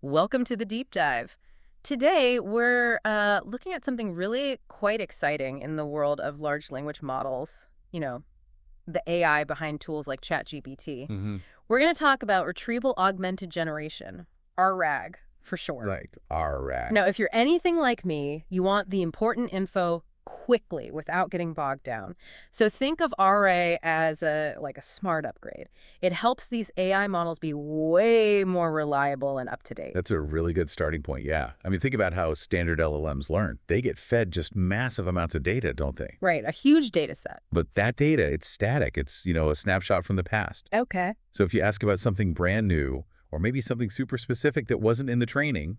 Welcome to the deep dive. Today, we're looking at something really quite exciting in the world of large language models, the AI behind tools like ChatGPT. Hmm. We're going to talk about retrieval-augmented generation, RAG for short. Like RAG. Now, if you're anything like me, you want the important info quickly without getting bogged down. So think of RA as like a smart upgrade. It helps these AI models be way more reliable and up to date. That's a really good starting point, yeah. I mean, think about how standard LLMs learn. They get fed just massive amounts of data, don't they? Right, a huge data set. But that data, it's static. It's, a snapshot from the past. Okay. So if you ask about something brand new, or maybe something super specific that wasn't in the training,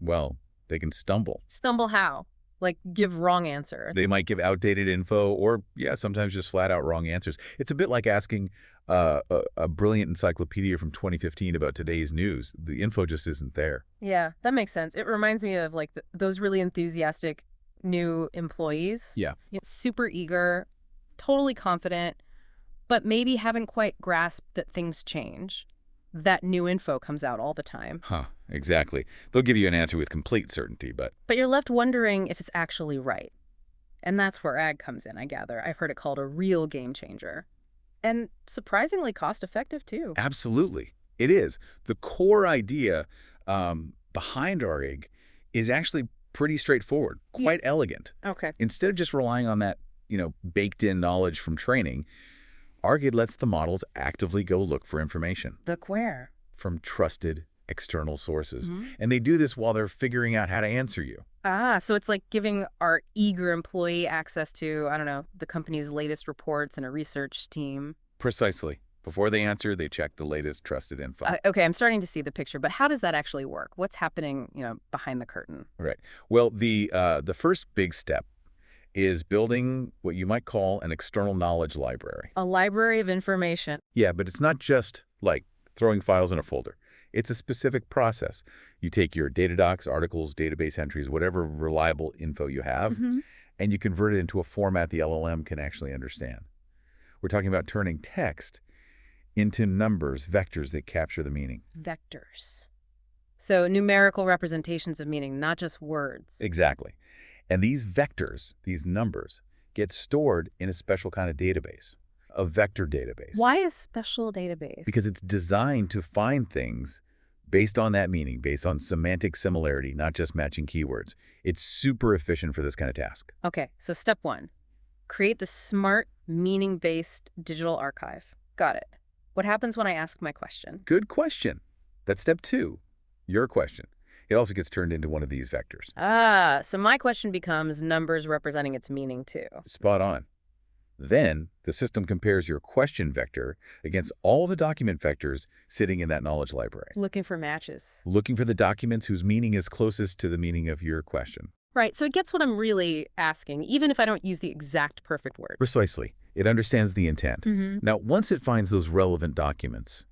well, they can stumble. Stumble how? Like give wrong answers. They might give outdated info or, yeah, sometimes just flat out wrong answers. It's a bit like asking a brilliant encyclopedia from 2015 about today's news. The info just isn't there. Yeah, that makes sense. It reminds me of like those really enthusiastic new employees. Yeah. Super eager, totally confident, but maybe haven't quite grasped that things change. That new info comes out all the time. Huh, exactly. They'll give you an answer with complete certainty, but But you're left wondering if it's actually right. And that's where ag comes in, I gather. I've heard it called a real game changer. And surprisingly cost-effective, too. absolutely, it is. The core idea behind RAG is actually pretty straightforward, quite elegant. Okay. Instead of just relying on that, baked-in knowledge from training, RAG lets the models actively go look for information Look where? from trusted external sources. Mhm. And they do this while they're figuring out how to answer you. Ah, so it's like giving our eager employee access to, I don't know, the company's latest reports and a research team. Precisely. Before they answer, they check the latest trusted info. Okay, I'm starting to see the picture, but how does that actually work? What's happening, behind the curtain? Right. Well, the first big step is building what you might call an external knowledge library. A library of information. Yeah, but it's not just like throwing files in a folder. It's a specific process. You take your data docs, articles, database entries, whatever reliable info you have, and you convert it into a format the LLM can actually understand. We're talking about turning text into numbers, vectors that capture the meaning. Vectors. So numerical representations of meaning, not just words. Exactly. And these vectors, these numbers, get stored in a special kind of database, a vector database. Why a special database? Because it's designed to find things based on that meaning, based on semantic similarity, not just matching keywords. It's super efficient for this kind of task. Okay, so step one, create the smart, meaning-based digital archive. Got it. What happens when I ask my question? Good question. That's step two, your question. It also gets turned into one of these vectors. Ah, so my question becomes numbers representing its meaning too. Spot on. Then the system compares your question vector against all the document vectors sitting in that knowledge library, Looking for matches. looking for the documents whose meaning is closest to the meaning of your question. Right, so it gets what I'm really asking, even if I don't use the exact perfect word. Precisely. It understands the intent. Now, once it finds those relevant documents,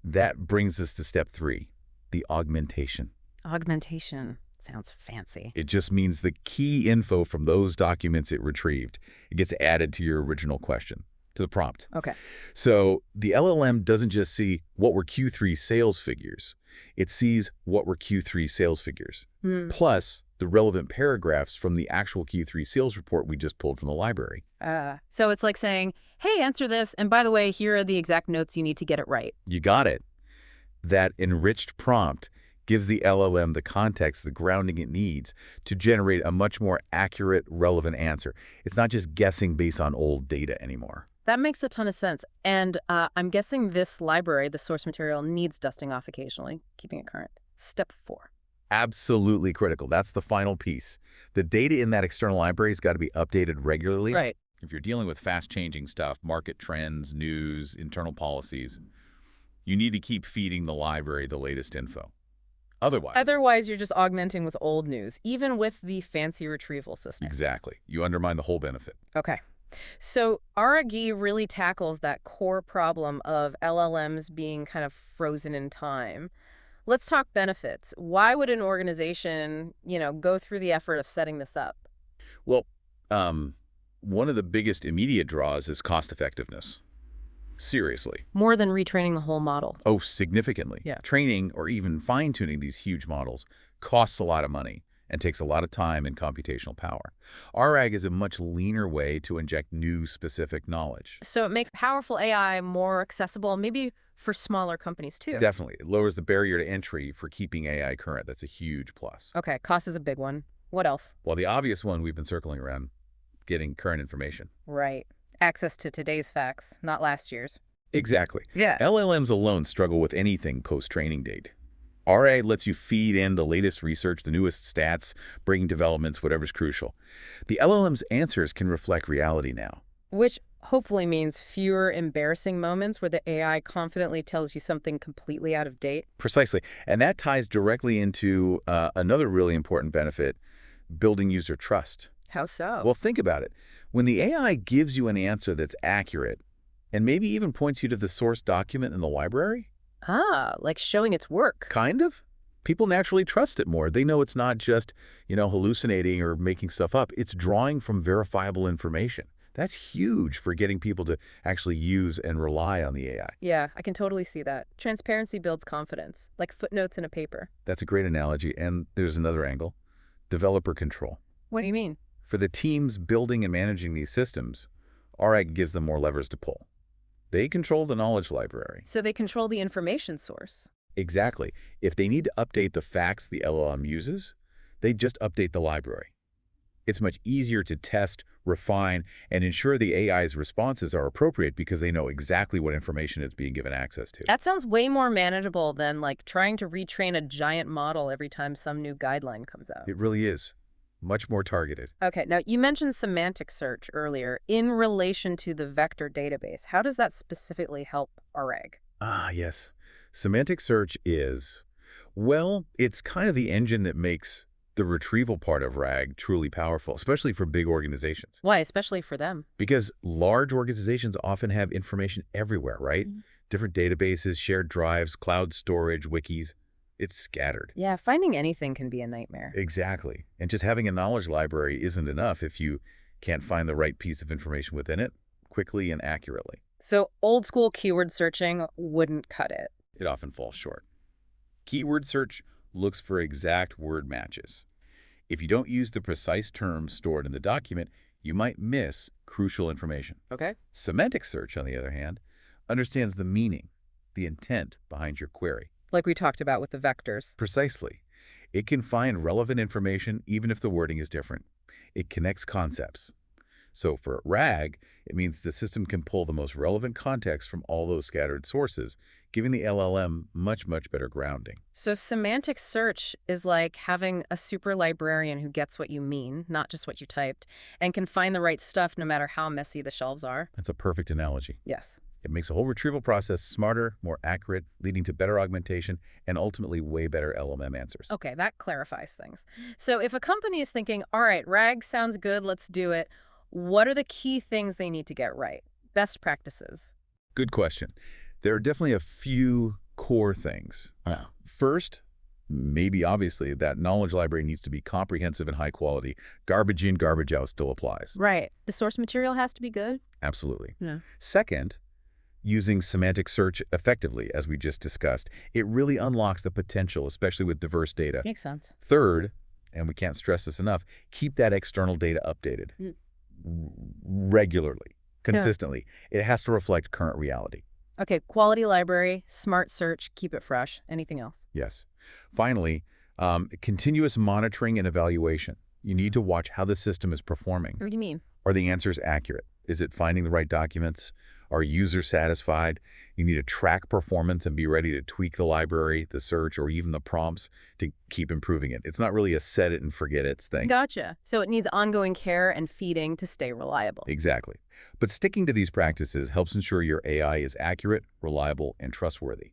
that brings us to step three, the augmentation. Augmentation. Sounds fancy. It just means the key info from those documents it retrieved. It gets added to your original question, to the prompt. Okay. So the LLM doesn't just see what were Q3 sales figures. It sees what were Q3 sales figures, plus the relevant paragraphs from the actual Q3 sales report we just pulled from the library. So it's like saying, hey, answer this, and by the way, here are the exact notes you need to get it right. You got it. That enriched prompt gives the LLM the context, the grounding it needs to generate a much more accurate, relevant answer. It's not just guessing based on old data anymore. That makes a ton of sense. And I'm guessing this library, the source material, needs dusting off occasionally, keeping it current. Step four. Absolutely critical. That's the final piece. The data in that external library has got to be updated regularly. Right. If you're dealing with fast-changing stuff, market trends, news, internal policies, you need to keep feeding the library the latest info. Otherwise, you're just augmenting with old news, even with the fancy retrieval system. Exactly. You undermine the whole benefit. Okay. So RAG really tackles that core problem of LLMs being kind of frozen in time. Let's talk benefits. Why would an organization, go through the effort of setting this up? Well, one of the biggest immediate draws is cost effectiveness. Seriously. More than retraining the whole model. Oh, significantly. Yeah. Training or even fine-tuning these huge models costs a lot of money and takes a lot of time and computational power. RAG is a much leaner way to inject new specific knowledge. So it makes powerful AI more accessible, maybe for smaller companies too. Definitely. It lowers the barrier to entry for keeping AI current. That's a huge plus. Okay, cost is a big one. What else? Well, the obvious one we've been circling around, getting current information. Right. Access to today's facts, not last year's. Exactly. Yeah. LLMs alone struggle with anything post-training date. RA lets you feed in the latest research, the newest stats, breaking developments, whatever's crucial. The LLM's answers can reflect reality now. Which hopefully means fewer embarrassing moments where the AI confidently tells you something completely out of date. Precisely. And that ties directly into another really important benefit, building user trust. How so? Well, think about it. When the AI gives you an answer that's accurate and maybe even points you to the source document in the library, Like showing its work. kind of, people naturally trust it more. They know it's not just, hallucinating or making stuff up. It's drawing from verifiable information. That's huge for getting people to actually use and rely on the AI. Yeah, I can totally see that. Transparency builds confidence, like footnotes in a paper. That's a great analogy. And there's another angle, developer control. What do you mean? For the teams building and managing these systems, RAG gives them more levers to pull. They control the knowledge library. So they control the information source. Exactly. If they need to update the facts the LLM uses, they just update the library. It's much easier to test, refine, and ensure the AI's responses are appropriate because they know exactly what information it's being given access to. That sounds way more manageable than like trying to retrain a giant model every time some new guideline comes out. It really is. Much more targeted. Okay, now you mentioned semantic search earlier in relation to the vector database. How does that specifically help RAG? Ah, yes. Semantic search is, well, it's kind of the engine that makes the retrieval part of RAG truly powerful, especially for big organizations. Why, especially for them? Because large organizations often have information everywhere, right? Mhm. Different databases, shared drives, cloud storage, wikis. It's scattered. Yeah, finding anything can be a nightmare. Exactly. And just having a knowledge library isn't enough if you can't find the right piece of information within it quickly and accurately. So old school keyword searching wouldn't cut it. It often falls short. Keyword search looks for exact word matches. If you don't use the precise terms stored in the document, you might miss crucial information. Okay. Semantic search, on the other hand, understands the meaning, the intent behind your query. Like we talked about with the vectors. Precisely. It can find relevant information even if the wording is different. It connects concepts. So for RAG, it means the system can pull the most relevant context from all those scattered sources, giving the LLM much, much better grounding. So semantic search is like having a super librarian who gets what you mean, not just what you typed, and can find the right stuff no matter how messy the shelves are. That's a perfect analogy. Yes. It makes the whole retrieval process smarter, more accurate, leading to better augmentation and ultimately way better LLM answers. Okay, that clarifies things. So if a company is thinking, all right, RAG sounds good, let's do it, what are the key things they need to get right? Best practices. Good question. There are definitely a few core things. First, maybe obviously, that knowledge library needs to be comprehensive and high quality. Garbage in, garbage out still applies. Right. The source material has to be good. Absolutely. Yeah. Second, using semantic search effectively, as we just discussed, it really unlocks the potential, especially with diverse data. Makes sense. Third, and we can't stress this enough, keep that external data updated regularly, consistently. It has to reflect current reality. Okay, quality library, smart search, keep it fresh. Anything else? Yes. Finally, continuous monitoring and evaluation. You need to watch how the system is performing. What do you mean? Are the answers accurate? Is it finding the right documents? Are users satisfied? You need to track performance and be ready to tweak the library, the search, or even the prompts to keep improving it. It's not really a set it and forget it thing. Gotcha. So it needs ongoing care and feeding to stay reliable. Exactly. But sticking to these practices helps ensure your AI is accurate, reliable, and trustworthy.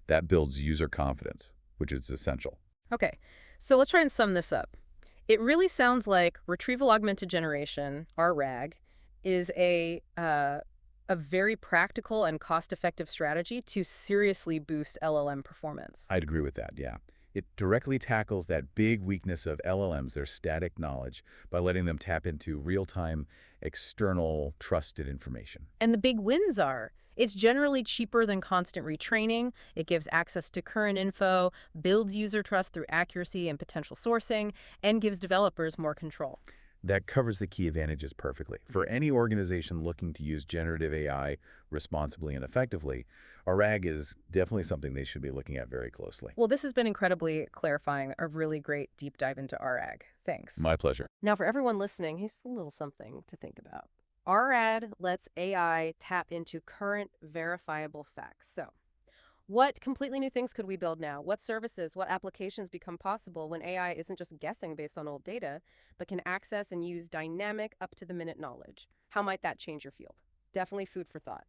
That builds user confidence, which is essential. Okay, so let's try and sum this up. It really sounds like Retrieval-Augmented Generation, or RAG, is a very practical and cost-effective strategy to seriously boost LLM performance. I'd agree with that, yeah. It directly tackles that big weakness of LLMs, their static knowledge, by letting them tap into real-time, external, trusted information. And the big wins are It's generally cheaper than constant retraining. It gives access to current info, builds user trust through accuracy and potential sourcing, and gives developers more control. That covers the key advantages perfectly. For any organization looking to use generative AI responsibly and effectively, RAG is definitely something they should be looking at very closely. Well, this has been incredibly clarifying, a really great deep dive into RAG. Thanks. My pleasure. Now, for everyone listening, here's a little something to think about. RAD lets AI tap into current verifiable facts. So, what completely new things could we build now? What services, what applications become possible when AI isn't just guessing based on old data, but can access and use dynamic, up-to-the-minute knowledge? How might that change your field? Definitely food for thought.